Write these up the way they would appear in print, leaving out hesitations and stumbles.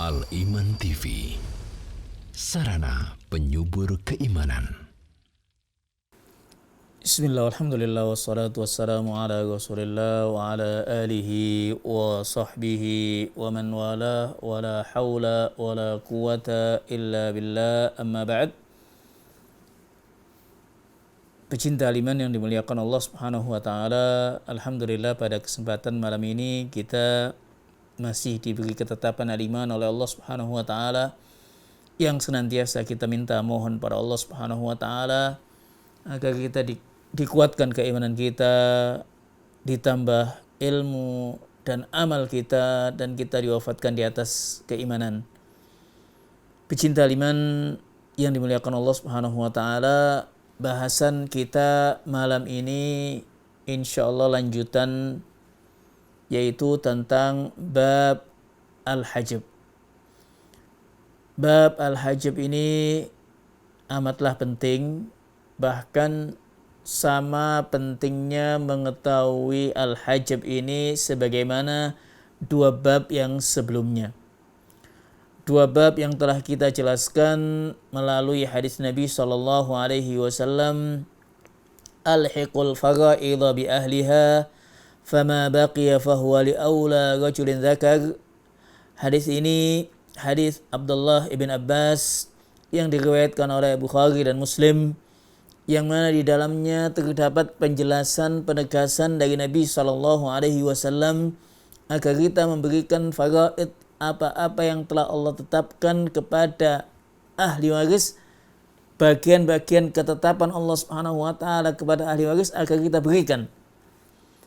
Al-Iman TV, sarana penyubur keimanan. Bismillah, alhamdulillah, wassalatu wassalamu ala rasulillah wa ala alihi wa sahbihi wa man wala wa la hawla wa la quwata illa billah, amma ba'd. Pecinta iman yang dimuliakan Allah subhanahu wa ta'ala, alhamdulillah pada kesempatan malam ini kita masih diberi ketetapan al-iman oleh Allah subhanahu wa ta'ala, yang senantiasa kita minta mohon pada Allah subhanahu wa ta'ala agar kita dikuatkan keimanan kita, ditambah ilmu dan amal kita, dan kita diwafatkan di atas keimanan. Pecinta iman yang dimuliakan Allah subhanahu wa ta'ala, bahasan kita malam ini insyaallah lanjutan, yaitu tentang bab al-hajab. Bab al-hajab ini amatlah penting, bahkan sama pentingnya mengetahui al-hajab ini sebagaimana dua bab yang sebelumnya. Dua bab yang telah kita jelaskan melalui hadis Nabi SAW, alhiqul fara'idha bi ahliha fama baqiya fahuwa li awla rajulin dzakar. Hadis ini hadis Abdullah ibn Abbas yang diriwayatkan oleh Bukhari dan Muslim, yang mana di dalamnya terdapat penjelasan penegasan dari Nabi SAW agar kita memberikan faraid, apa-apa yang telah Allah tetapkan kepada ahli waris, bagian-bagian ketetapan Allah Subhanahu wa taala kepada ahli waris agar kita berikan.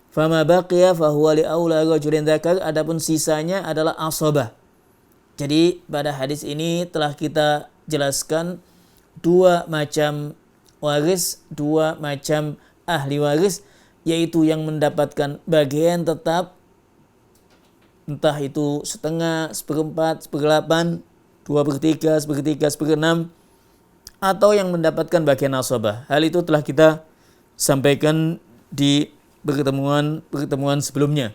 Fama baqiya fahuwa li aula rajulin dzakar, adapun sisanya adalah asabah. Jadi pada hadis ini telah kita jelaskan dua macam waris, dua macam ahli waris, yaitu yang mendapatkan bagian tetap, entah itu setengah, seperempat, seperdelapan, 2/3, sepertiga, seperenam, atau yang mendapatkan bagian asabah. Hal itu telah kita sampaikan di pertemuan sebelumnya.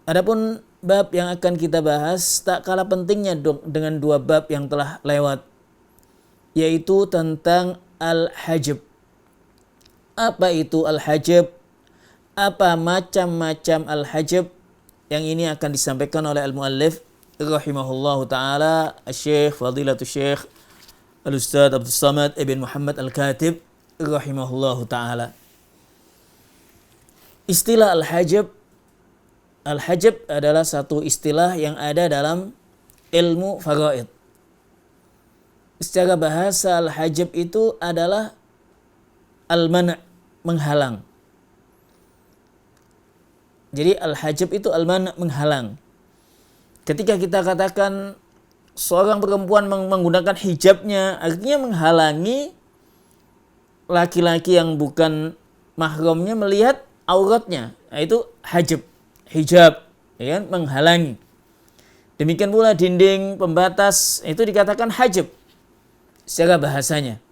Adapun bab yang akan kita bahas tak kalah pentingnya dengan dua bab yang telah lewat, yaitu tentang al-hajab. Apa itu al-hajab? Apa macam-macam al-hajab? Yang ini akan disampaikan oleh al-muallif rahimahullahu ta'ala, Syekh Fadilatul Syekh Al-Ustaz Abdul Samad ibn Muhammad Al-Katib rahimahullahu ta'ala. Istilah al-hajab, al-hajab adalah satu istilah yang ada dalam ilmu faraid. Secara bahasa al-hajab itu adalah al-man', menghalang. Jadi al-hajab itu al-man', menghalang. Ketika kita katakan seorang perempuan menggunakan hijabnya, artinya menghalangi laki-laki yang bukan mahramnya melihat auratnya. Nah, itu hijab, ya kan? Menghalangi. Demikian pula dinding pembatas itu dikatakan hajab secara bahasanya.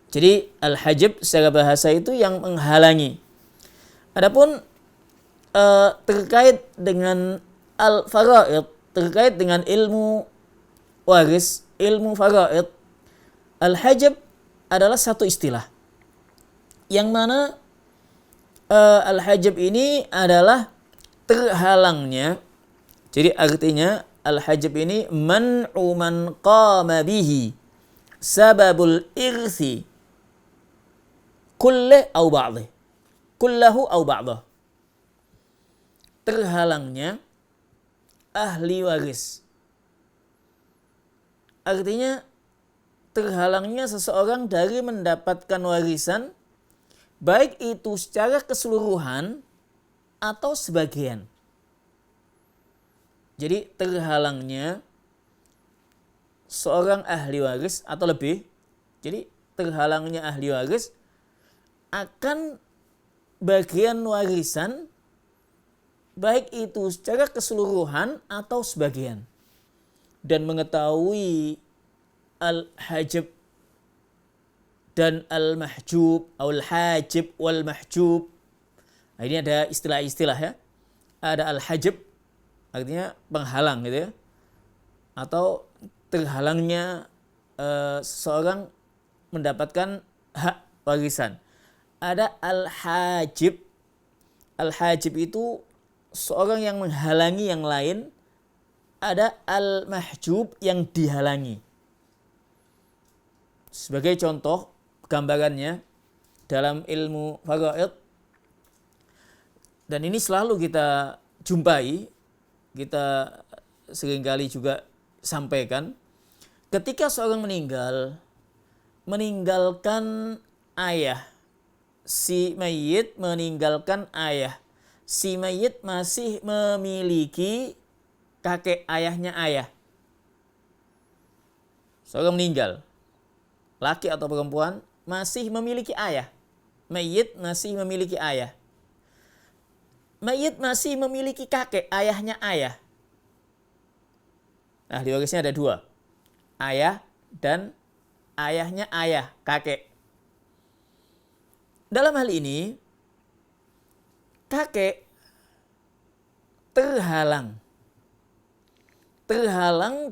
Jadi al-hajab secara bahasa itu yang menghalangi. Adapun terkait dengan al-faraid, terkait dengan ilmu waris, ilmu faraid, al-hajab adalah satu istilah yang mana al-hajab ini adalah terhalangnya. Jadi artinya al-hajab ini man'u man qama bihi sababul irsi kullahu au ba'dih. Terhalangnya ahli waris. Artinya terhalangnya seseorang dari mendapatkan warisan, baik itu secara keseluruhan atau sebagian. Jadi terhalangnya seorang ahli waris atau lebih. Jadi terhalangnya ahli waris akan bagian warisan, baik itu secara keseluruhan atau sebagian. Dan mengetahui al-hajab dan al-mahjub, al-hajib wal-mahjub. Nah, ini ada istilah-istilah ya. Ada al-hajab, artinya penghalang gitu ya. atau terhalangnya seseorang mendapatkan hak warisan. Ada al-hajib. Al-hajib itu seorang yang menghalangi yang lain. Ada al-mahjub yang dihalangi. Sebagai contoh gambarannya dalam ilmu faraid, dan ini selalu kita jumpai, kita seringkali juga sampaikan, ketika seorang meninggalkan ayah, si mayit meninggalkan ayah, si mayit masih memiliki kakek ayahnya ayah. Seorang meninggal, laki atau perempuan, masih memiliki ayah. Mayit masih memiliki ayah. Mayit masih memiliki kakek, ayahnya ayah. Ahli warisnya ada dua. Ayah dan ayahnya ayah, kakek. Dalam hal ini, kakek terhalang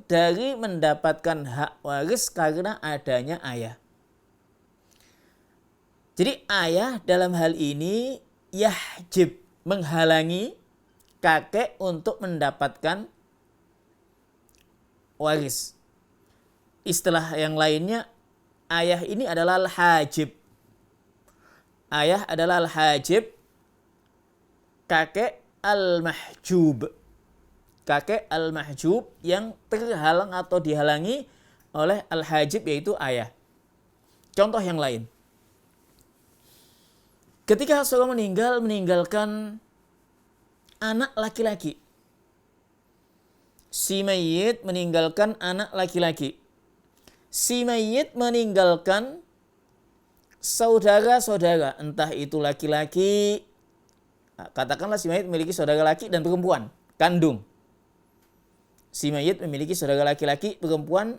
dari mendapatkan hak waris karena adanya ayah. Jadi ayah dalam hal ini yahjib, menghalangi kakek untuk mendapatkan waris. Istilah yang lainnya, ayah ini adalah al-hajib. Ayah adalah al-hajib, kakek al-mahjub. Kakek al-mahjub yang terhalang atau dihalangi oleh al-hajib, yaitu ayah. Contoh yang lain. Ketika seorang meninggalkan anak laki-laki. Si mayit meninggalkan anak laki-laki. Si mayit meninggalkan saudara-saudara, entah itu laki-laki, katakanlah si mayit memiliki saudara laki dan perempuan, kandung. Si mayit memiliki saudara laki-laki, perempuan,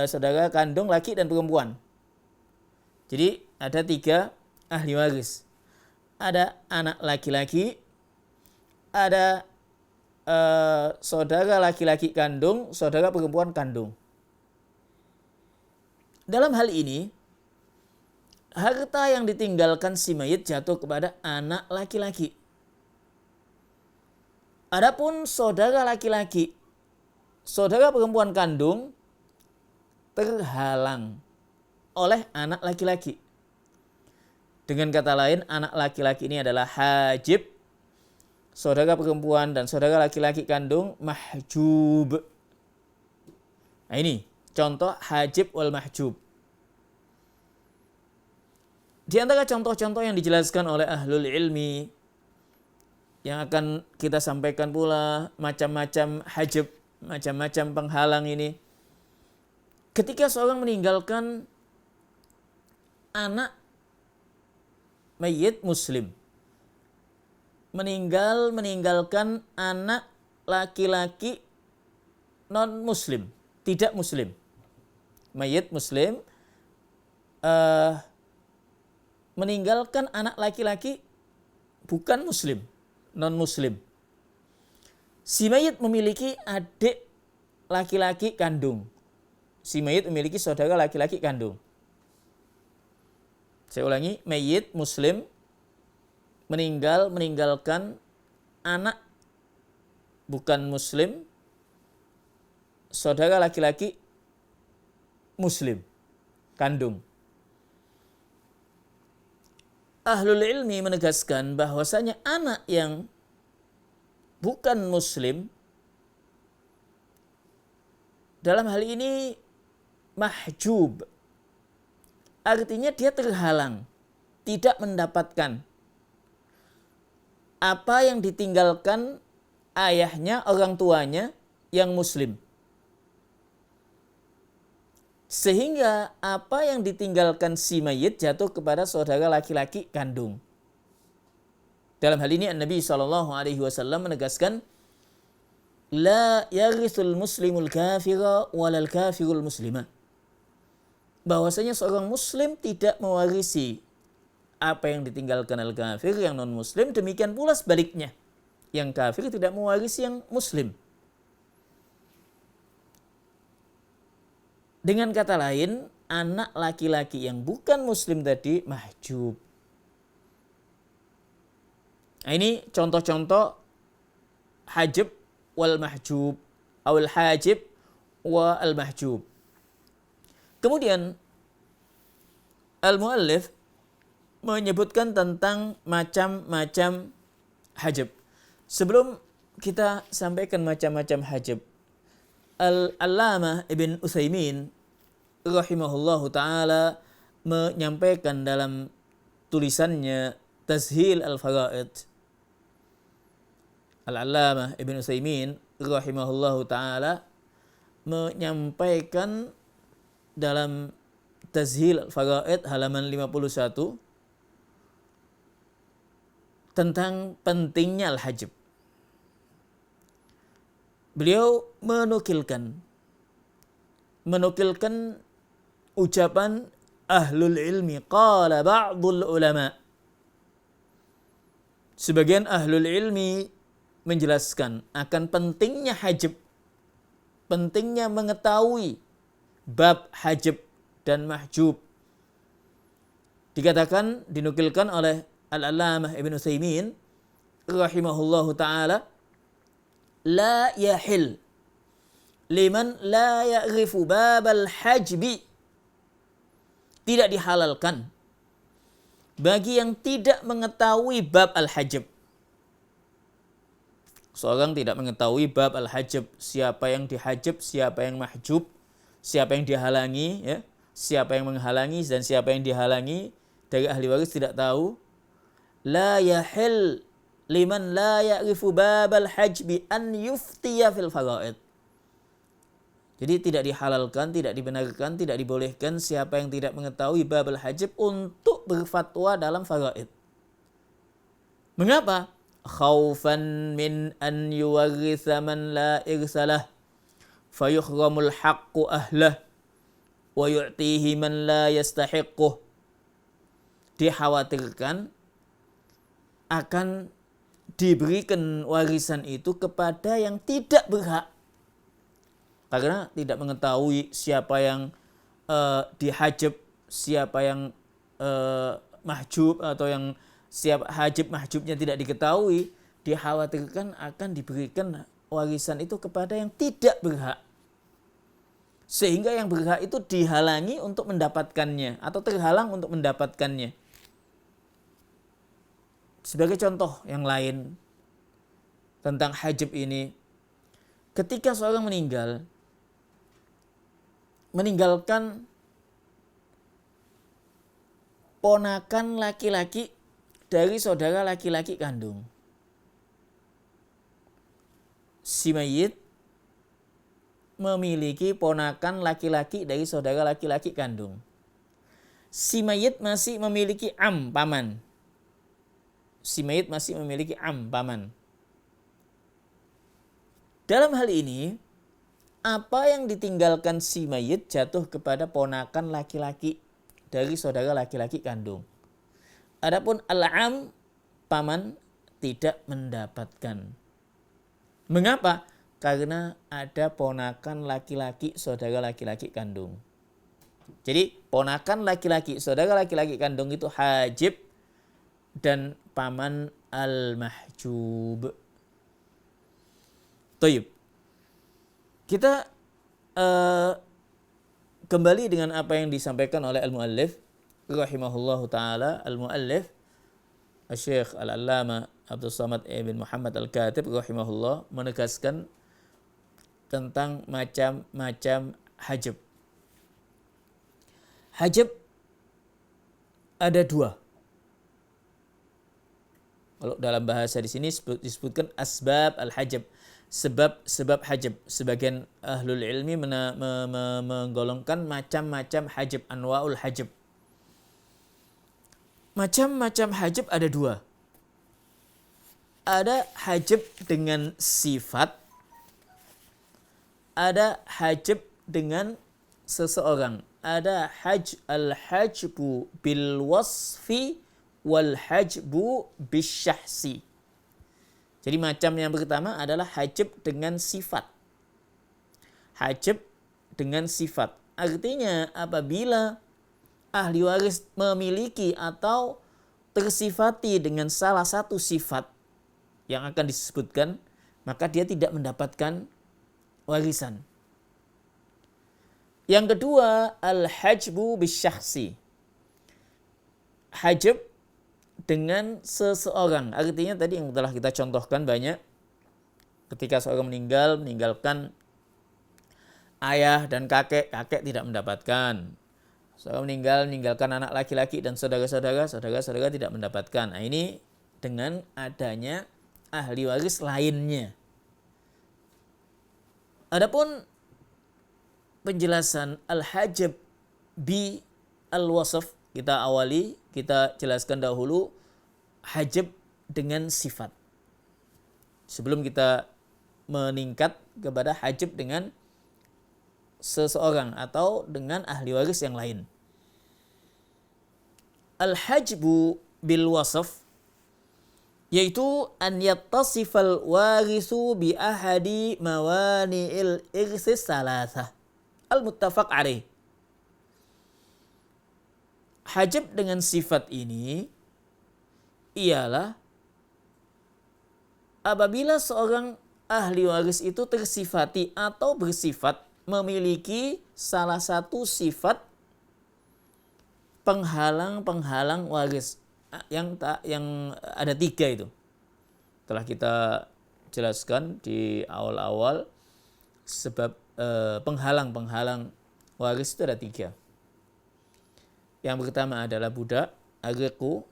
saudara kandung laki dan perempuan. Jadi ada 3 ahli waris. Ada anak laki-laki, ada saudara laki-laki kandung, saudara perempuan kandung. Dalam hal ini, harta yang ditinggalkan si mayit jatuh kepada anak laki-laki. Adapun saudara laki-laki, saudara perempuan kandung terhalang oleh anak laki-laki. Dengan kata lain, anak laki-laki ini adalah hajib, saudara perempuan dan saudara laki-laki kandung mahjub. Nah ini contoh hajib wal mahjub. Di antara contoh-contoh yang dijelaskan oleh ahlul ilmi, yang akan kita sampaikan pula macam-macam hajib, macam-macam penghalang ini. Ketika seorang meninggalkan anak mayit muslim, meninggalkan anak laki-laki non muslim, tidak muslim. Mayit muslim meninggalkan anak laki-laki bukan muslim, non muslim. Si mayit memiliki adik laki-laki kandung. Si mayit memiliki saudara laki-laki kandung. Saya ulangi, mayit muslim meninggalkan anak bukan muslim, saudara laki-laki muslim kandung. Ahlul ilmi menegaskan bahwasanya anak yang bukan muslim dalam hal ini mahjub, artinya dia terhalang, tidak mendapatkan apa yang ditinggalkan ayahnya, orang tuanya yang muslim. Sehingga apa yang ditinggalkan si mayit jatuh kepada saudara laki-laki kandung. Dalam hal ini Nabi SAW menegaskan, la yarithul muslimul kafira walal kafirul muslimah. Bahwasanya seorang muslim tidak mewarisi apa yang ditinggalkan al-kafir yang non-muslim, demikian pula sebaliknya. Yang kafir tidak mewarisi yang muslim. Dengan kata lain, anak laki-laki yang bukan muslim tadi mahjub. Nah, ini contoh-contoh hajib wal mahjub, awal hajib wa al mahjub. Kemudian al-muallif menyebutkan tentang macam-macam hajib. Sebelum kita sampaikan macam-macam hajib, Al-Allamah Ibn Utsaimin rahimahullahu ta'ala menyampaikan dalam tulisannya Tashil al-Faraid. Al-Allamah Ibn Utsaimin rahimahullahu ta'ala menyampaikan dalam Tashil al-Faraid halaman 51 tentang pentingnya al-hajib. Beliau menukilkan ucapan ahlul ilmi, qala ba'dul ulama. Sebagian ahlul ilmi menjelaskan akan pentingnya hajib, pentingnya mengetahui bab hajib dan mahjub. Dikatakan, dinukilkan oleh Al-Allamah Ibn Utsaimin rahimahullahu ta'ala, la yahil liman la ya'rifu babal hajbi, tidak dihalalkan bagi yang tidak mengetahui bab al-hajb. Seorang tidak mengetahui bab al-hajb, siapa yang dihajib, siapa yang mahjub, siapa yang dihalangi, ya, siapa yang menghalangi dan siapa yang dihalangi dari ahli waris tidak tahu. La yahil liman la ya'rifu babal hajbi an yuftiya fil faraid. Jadi tidak dihalalkan, tidak dibenarkan, tidak dibolehkan siapa yang tidak mengetahui babal hajib untuk berfatwa dalam faraid. Mengapa? Khaufan min an yuwarritha man la irsalah fayuhramul haqqu ahlah wa yu'tihi man la yastahiquh. Dikhawatirkan akan diberikan warisan itu kepada yang tidak berhak, karena tidak mengetahui siapa yang dihajib, siapa yang mahjub, atau yang siapa hajib mahjubnya tidak diketahui. Dikhawatirkan akan diberikan warisan itu kepada yang tidak berhak, sehingga yang berhak itu dihalangi untuk mendapatkannya atau terhalang untuk mendapatkannya. Sebagai contoh yang lain tentang hajib ini, ketika seorang meninggalkan ponakan laki-laki dari saudara laki-laki kandung. Si mayit memiliki ponakan laki-laki dari saudara laki-laki kandung. Si mayit masih memiliki paman. Si mayit masih memiliki paman. Dalam hal ini, apa yang ditinggalkan si mayit jatuh kepada ponakan laki-laki dari saudara laki-laki kandung. Adapun al-am, paman, tidak mendapatkan. Mengapa? Karena ada ponakan laki-laki saudara laki-laki kandung. Jadi ponakan laki-laki saudara laki-laki kandung itu hajib dan paman al-mahjub. Toyib. Kita kembali dengan apa yang disampaikan oleh al-muallif rahimahullahu ta'ala. Al-muallif Syekh Al-Allamah Abdul Samad ibn Muhammad Al-Katib rahimahullah menegaskan tentang macam-macam hajib. Hajib ada dua. Kalau dalam bahasa di sini disebutkan asbab al-hajab, sebab hajab. Sebagian ahlul ilmi menggolongkan macam-macam hajab, anwa'ul hajab. Macam-macam hajab ada dua. Ada hajab dengan sifat, ada hajab dengan seseorang. Ada al-hajbu bil wasfi wal hajbu bisyahsi. Jadi macam yang pertama adalah hajab dengan sifat. Hajab dengan sifat. Artinya apabila ahli waris memiliki atau tersifati dengan salah satu sifat yang akan disebutkan, maka dia tidak mendapatkan warisan. Yang kedua, al-hajbu bisyakhsi. Hajab dengan seseorang. Artinya tadi yang telah kita contohkan banyak. Ketika seorang meninggalkan ayah dan kakek tidak mendapatkan. Seorang meninggalkan anak laki-laki dan saudara-saudara tidak mendapatkan. Nah, ini dengan adanya ahli waris lainnya. Adapun penjelasan al-hajab bi al-wasaf, kita jelaskan dahulu hajab dengan sifat. Sebelum kita meningkat kepada hajab dengan seseorang atau dengan ahli waris yang lain. Al-hajbu bil wasaf yaitu an yattasifal warisu bi ahadi mawani'il irsis salasah al-muttafaq alaih. Hajab dengan sifat ini ialah apabila seorang ahli waris itu tersifati atau bersifat memiliki salah satu sifat penghalang waris yang ada 3 itu. Telah kita jelaskan di awal-awal sebab penghalang waris itu ada 3. Yang pertama adalah budak, agreku.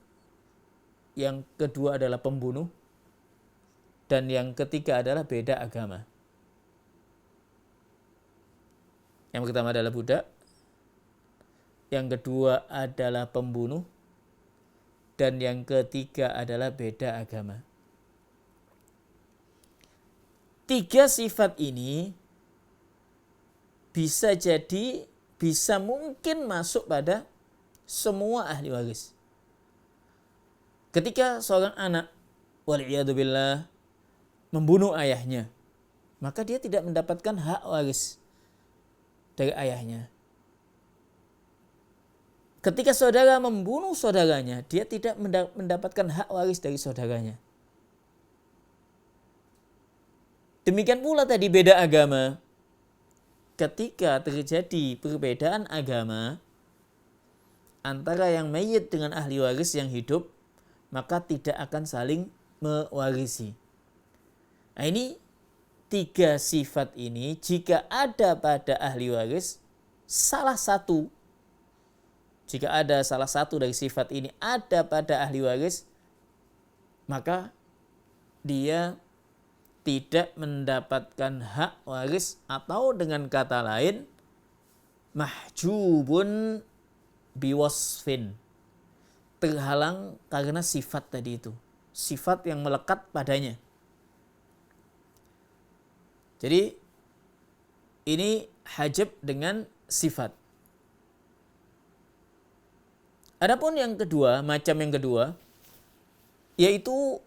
Yang kedua adalah pembunuh. Dan yang ketiga adalah beda agama. Yang pertama adalah budak. Yang kedua adalah pembunuh. Dan yang ketiga adalah beda agama. 3 sifat ini bisa mungkin masuk pada semua ahli waris. Ketika seorang anak wal'iyadzubillah membunuh ayahnya, maka dia tidak mendapatkan hak waris dari ayahnya. Ketika saudara membunuh saudaranya, dia tidak mendapatkan hak waris dari saudaranya. Demikian pula tadi beda agama. Ketika terjadi perbedaan agama antara yang mayit dengan ahli waris yang hidup, maka tidak akan saling mewarisi. Nah, ini 3 sifat ini jika ada pada ahli waris jika ada salah satu dari sifat ini ada pada ahli waris, maka dia tidak mendapatkan hak waris, atau dengan kata lain mahjubun biwasfin, terhalang karena sifat tadi itu, sifat yang melekat padanya. Jadi ini hajab dengan sifat. Adapun yang kedua, macam yang kedua, yaitu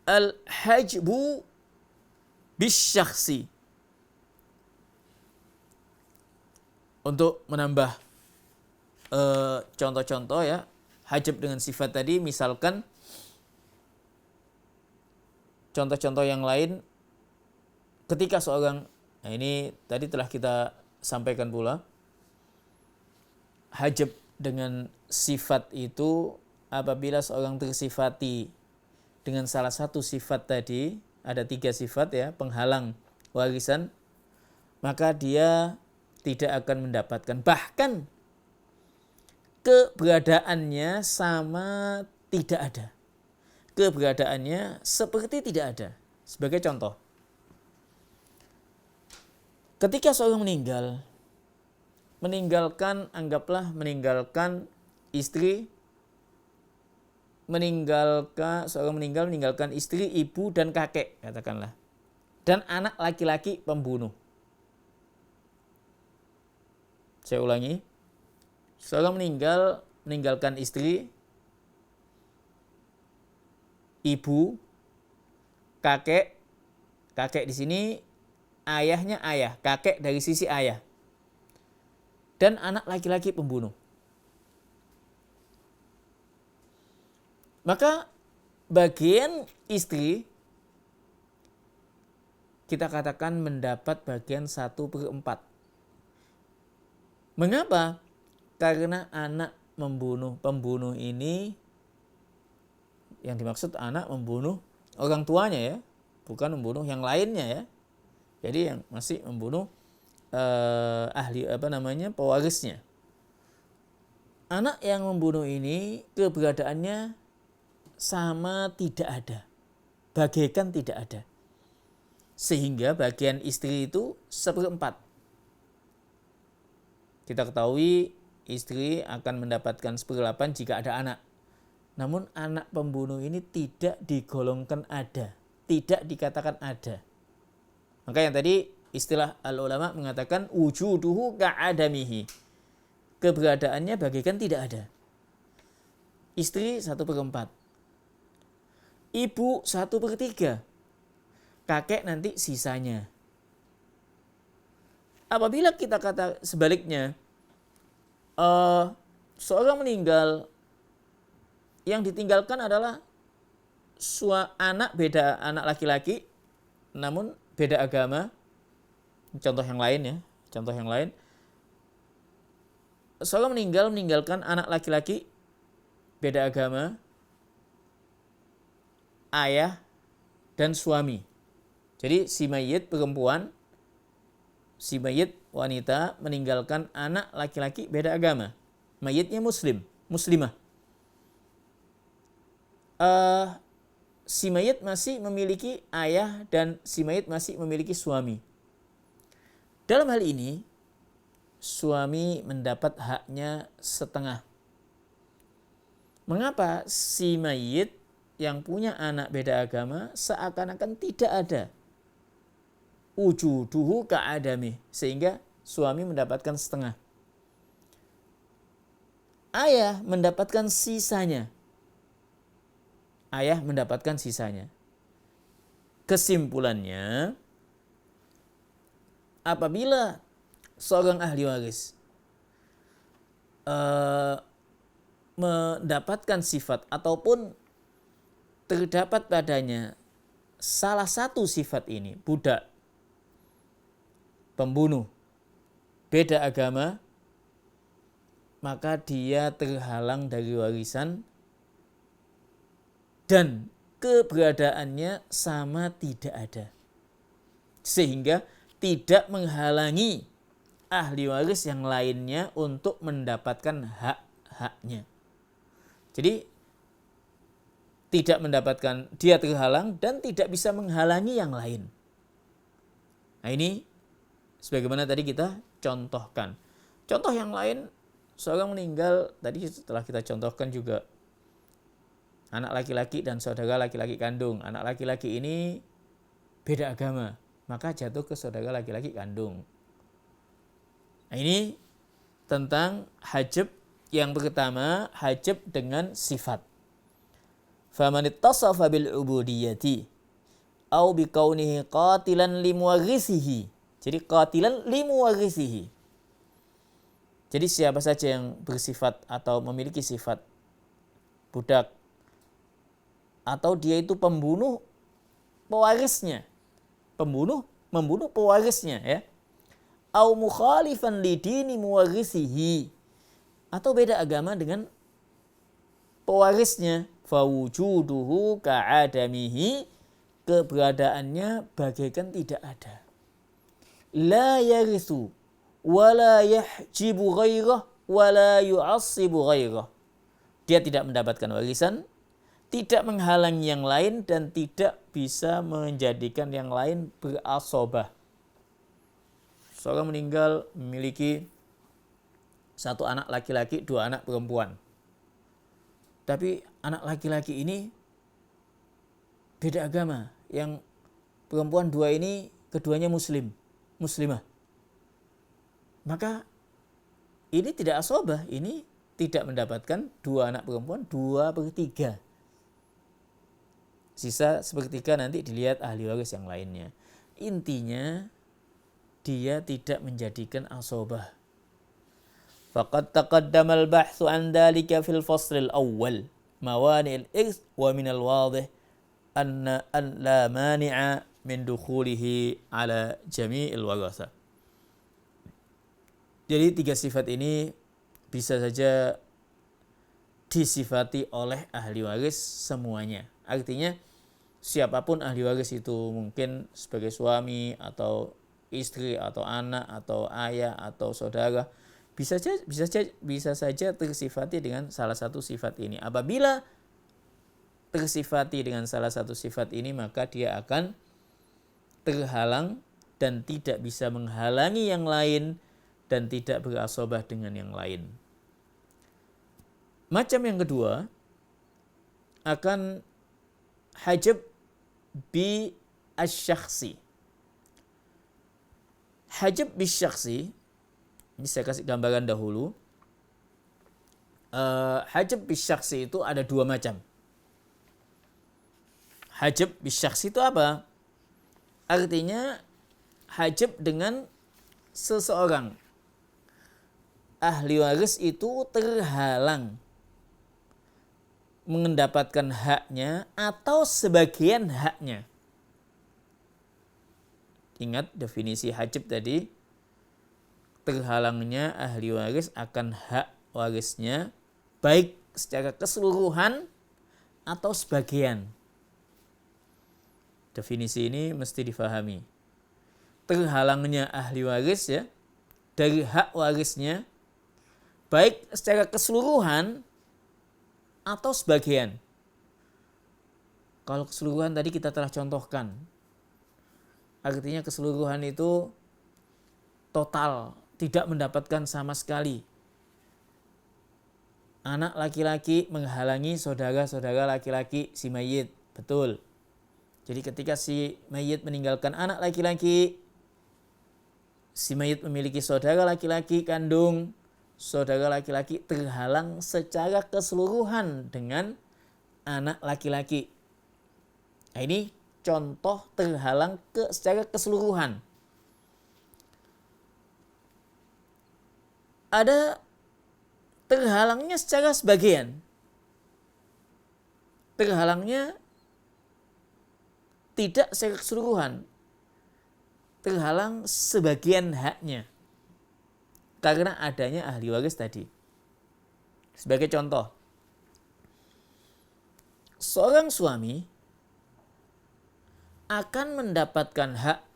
al-hajbu bisyakhsi. Untuk menambah contoh-contoh ya, hajab dengan sifat tadi, misalkan contoh-contoh yang lain, ketika seorang, nah ini tadi telah kita sampaikan pula, hajab dengan sifat itu apabila seorang tersifati dengan salah satu sifat tadi, ada 3 sifat ya, penghalang warisan, maka dia tidak akan mendapatkan, bahkan keberadaannya sama tidak ada. Keberadaannya seperti tidak ada. Sebagai contoh, ketika seorang meninggalkan istri, meninggalkan istri, ibu dan kakek katakanlah, dan anak laki-laki pembunuh. Saya ulangi, seorang meninggalkan istri, ibu, kakek di sini ayahnya ayah, kakek dari sisi ayah. dan anak laki-laki pembunuh. Maka bagian istri kita katakan mendapat bagian 1/4. Mengapa? Karena anak pembunuh ini, yang dimaksud anak membunuh orang tuanya ya, bukan membunuh yang lainnya ya. Jadi yang masih membunuh pewarisnya. Anak yang membunuh ini keberadaannya sama tidak ada, bagaikan tidak ada. Sehingga bagian istri itu 1/4. Kita ketahui istri akan mendapatkan 1/8 jika ada anak. Namun anak pembunuh ini tidak digolongkan ada, tidak dikatakan ada. Maka yang tadi istilah al-ulama mengatakan wujuduhu ka'adamihi. Keberadaannya bagaikan tidak ada. Istri 1/4. Ibu 1/3. Kakek nanti sisanya. Apabila kita kata sebaliknya, seorang meninggal, yang ditinggalkan adalah beda anak laki-laki, namun beda agama. Contoh yang lain. Seorang meninggalkan anak laki-laki, beda agama, ayah dan suami. Jadi si mayit perempuan, si mayit wanita meninggalkan anak laki-laki beda agama. Mayitnya muslimah. Si mayit masih memiliki ayah dan si mayit masih memiliki suami. Dalam hal ini, suami mendapat haknya setengah. Mengapa si mayit yang punya anak beda agama seakan-akan tidak ada? Wujuduhu ka'adami, sehingga suami mendapatkan setengah. Ayah mendapatkan sisanya. Kesimpulannya, apabila seorang ahli waris mendapatkan sifat ataupun terdapat padanya salah satu sifat ini, budak, pembunuh, beda agama, maka dia terhalang dari warisan dan keberadaannya sama tidak ada. Sehingga tidak menghalangi ahli waris yang lainnya untuk mendapatkan hak-haknya. Jadi tidak mendapatkan, dia terhalang dan tidak bisa menghalangi yang lain. Nah ini sebagaimana tadi kita contohkan. Contoh yang lain, seorang meninggal, tadi setelah kita contohkan juga anak laki-laki dan saudara laki-laki kandung. Anak laki-laki ini beda agama, maka jatuh ke saudara laki-laki kandung. Nah ini tentang hajab yang pertama, hajab dengan sifat. Faman ittasafa bil ubudiyyati au bikaunihi qatilan limuwarrisihi. Jadi qatilan limuwarrisihi. Jadi siapa saja yang bersifat atau memiliki sifat budak, atau dia itu pembunuh pewarisnya, membunuh pewarisnya ya, au mukhalifan lidini muwarrisihi, atau beda agama dengan pewarisnya, fawujuduhu ka'adamihi, keberadaannya bagaikan tidak ada. La yarithu wala yahjibu ghairah wala yu'assibu ghairah. Dia tidak mendapatkan warisan, tidak menghalangi yang lain, dan tidak bisa menjadikan yang lain berasobah. Seorang meninggal memiliki satu anak laki-laki, 2 anak perempuan. Tapi anak laki-laki ini beda agama. Yang perempuan 2 ini keduanya muslimah. Maka ini tidak asobah, ini tidak mendapatkan 2 anak perempuan, 2/3. Sisa 1/3 nanti dilihat ahli waris yang lainnya. Intinya dia tidak menjadikan asobah. Faqad taqaddama al-bahthu an dhalika fil fasl al-awwal. Mawani al-irth wa min al-wadih an la mani'a min dukhulihi ala jami'il waratha. Jadi 3 sifat ini bisa saja disifati oleh ahli waris semuanya. Artinya siapapun ahli waris itu, mungkin sebagai suami atau istri atau anak atau ayah atau saudara, bisa saja tersifati dengan salah satu sifat ini. Apabila tersifati dengan salah satu sifat ini, maka dia akan terhalang dan tidak bisa menghalangi yang lain dan tidak berasabah dengan yang lain. Macam yang kedua akan hajab bi asyakhsi. Hajab bi syakhsi, ini saya kasih gambaran dahulu. Hajab bi syakhsi itu ada 2 macam. Hajab bi syakhsi itu apa? Artinya hajab dengan seseorang. Ahli waris itu terhalang mendapatkan haknya atau sebagian haknya. Ingat definisi hajab tadi, terhalangnya ahli waris akan hak warisnya baik secara keseluruhan atau sebagian. Definisi ini mesti difahami. Terhalangnya ahli waris ya dari hak warisnya baik secara keseluruhan atau sebagian. Kalau keseluruhan tadi kita telah contohkan. Artinya keseluruhan itu total, tidak mendapatkan sama sekali. Anak laki-laki menghalangi saudara-saudara laki-laki si mayit. Betul. Jadi ketika si mayit meninggalkan anak laki-laki, si mayit memiliki saudara laki-laki kandung, saudara laki-laki terhalang secara keseluruhan dengan anak laki-laki. Nah, ini contoh terhalang secara keseluruhan. Ada terhalangnya secara sebagian. Terhalangnya tidak secara keseluruhan. Terhalang sebagian haknya. Karena adanya ahli waris tadi. Sebagai contoh, seorang suami akan mendapatkan hak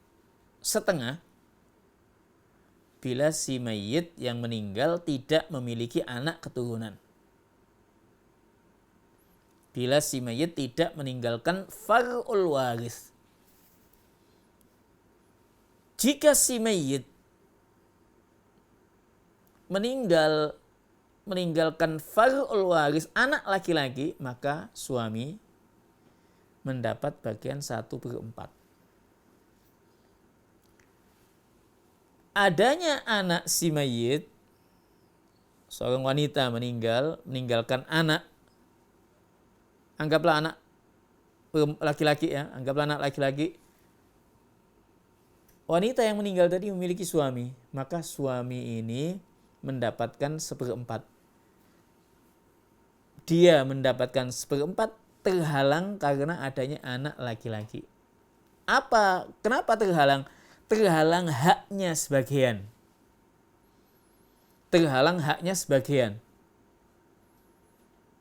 setengah bila si mayit yang meninggal tidak memiliki anak keturunan. Bila si mayit tidak meninggalkan far'ul waris. Jika si mayit meninggalkan far'ul waris anak laki-laki, maka suami mendapat bagian 1/4. Adanya anak si mayit, seorang wanita meninggalkan anak, anggaplah anak laki-laki ya, anggaplah anak laki-laki. Wanita yang meninggal tadi memiliki suami, maka suami ini mendapatkan 1/4. Dia mendapatkan 1/4 terhalang karena adanya anak laki-laki. Kenapa terhalang? Terhalang haknya sebagian. Terhalang haknya sebagian.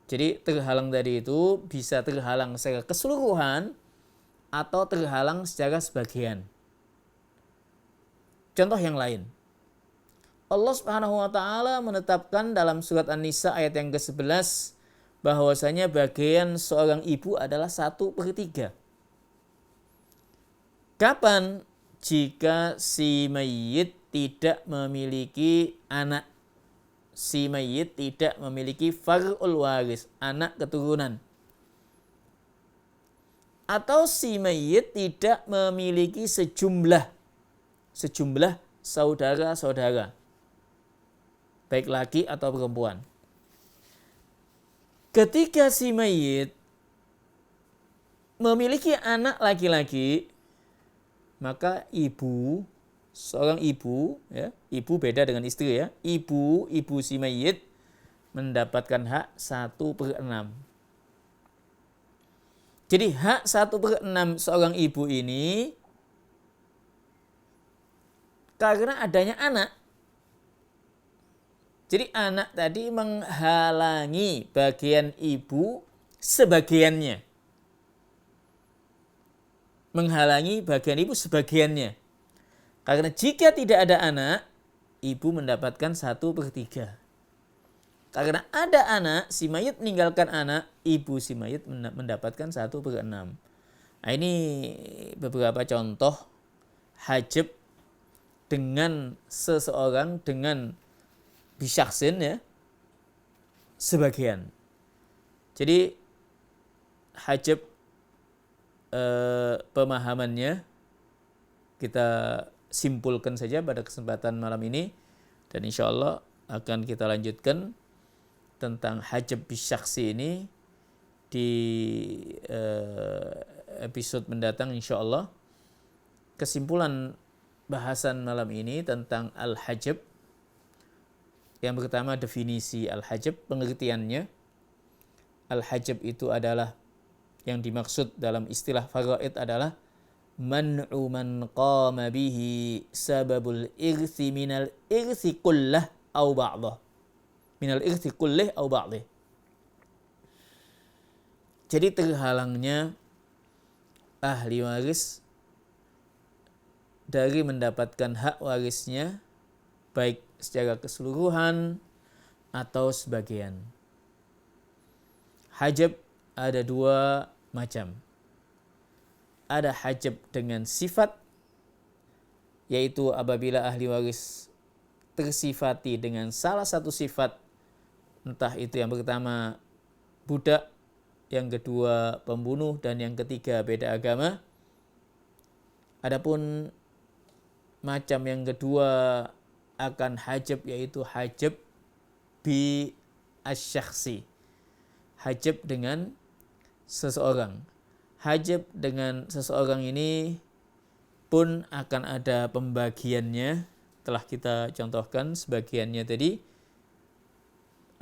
Jadi terhalang tadi itu bisa terhalang secara keseluruhan atau terhalang secara sebagian. Contoh yang lain. Allah Subhanahu wa taala menetapkan dalam surat An-Nisa ayat yang ke-11 bahwasanya bagian seorang ibu adalah 1/3. Kapan? Jika si mayit tidak memiliki anak. Si mayit tidak memiliki far'ul waris, anak keturunan. Atau si mayit tidak memiliki sejumlah saudara-saudara, baik laki atau perempuan. Ketika si mayit memiliki anak laki-laki, maka ibu seorang ibu, ya, ibu beda dengan istri ya, ibu si mayit mendapatkan hak 1/6. Jadi hak 1/6 seorang ibu ini karena adanya anak. Jadi anak tadi menghalangi bagian ibu sebagiannya. Menghalangi bagian ibu sebagiannya. Karena jika tidak ada anak, ibu mendapatkan 1/3. Karena ada anak, si mayit meninggalkan anak, ibu si mayit mendapatkan 1/6. Nah, ini beberapa contoh hajab dengan seseorang dengan bisyaksin ya, sebagian. Jadi hajab pemahamannya kita simpulkan saja pada kesempatan malam ini, dan insya Allah akan kita lanjutkan tentang hajab bisyaksi ini di episode mendatang insya Allah. Kesimpulan bahasan malam ini tentang al-hajab. Yang pertama, definisi al-hajab, pengertiannya. Al-hajab itu adalah, yang dimaksud dalam istilah faraid adalah man'u man qama bihi sababul irthi minal irthi kullah au ba'dah. Minal irthi kullih au ba'dih. Jadi terhalangnya ahli waris dari mendapatkan hak warisnya baik secara keseluruhan atau sebagian. Hajab ada 2 macam. Ada hajab dengan sifat, yaitu apabila ahli waris tersifati dengan salah satu sifat, entah itu yang pertama budak, yang kedua pembunuh, dan yang ketiga beda agama. Adapun macam yang kedua akan hajab, yaitu hajab bi asyakhsi, hajab dengan seseorang. Hajab dengan seseorang ini pun akan ada pembagiannya, telah kita contohkan sebagiannya tadi.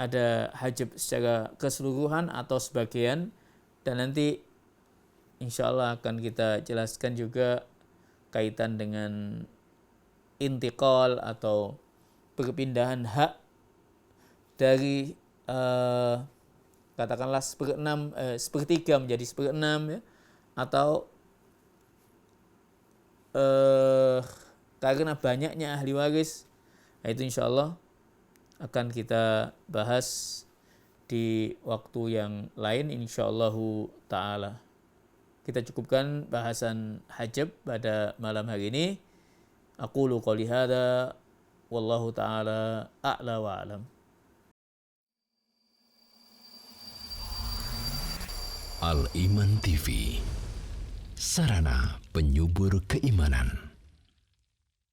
Ada hajab secara keseluruhan atau sebagian, dan nanti insya Allah akan kita jelaskan juga kaitan dengan intiqal atau perpindahan hak dari katakanlah 1/3 menjadi 1/6 ya, atau karena banyaknya ahli waris. Nah, itu insya Allah akan kita bahas di waktu yang lain insyaallahu ta'ala. Kita cukupkan bahasan hajab pada malam hari ini. Aqulu qouli hadza wallahu ta'ala a'la wa a'lam. Al-Iman TV, sarana penyubur keimanan.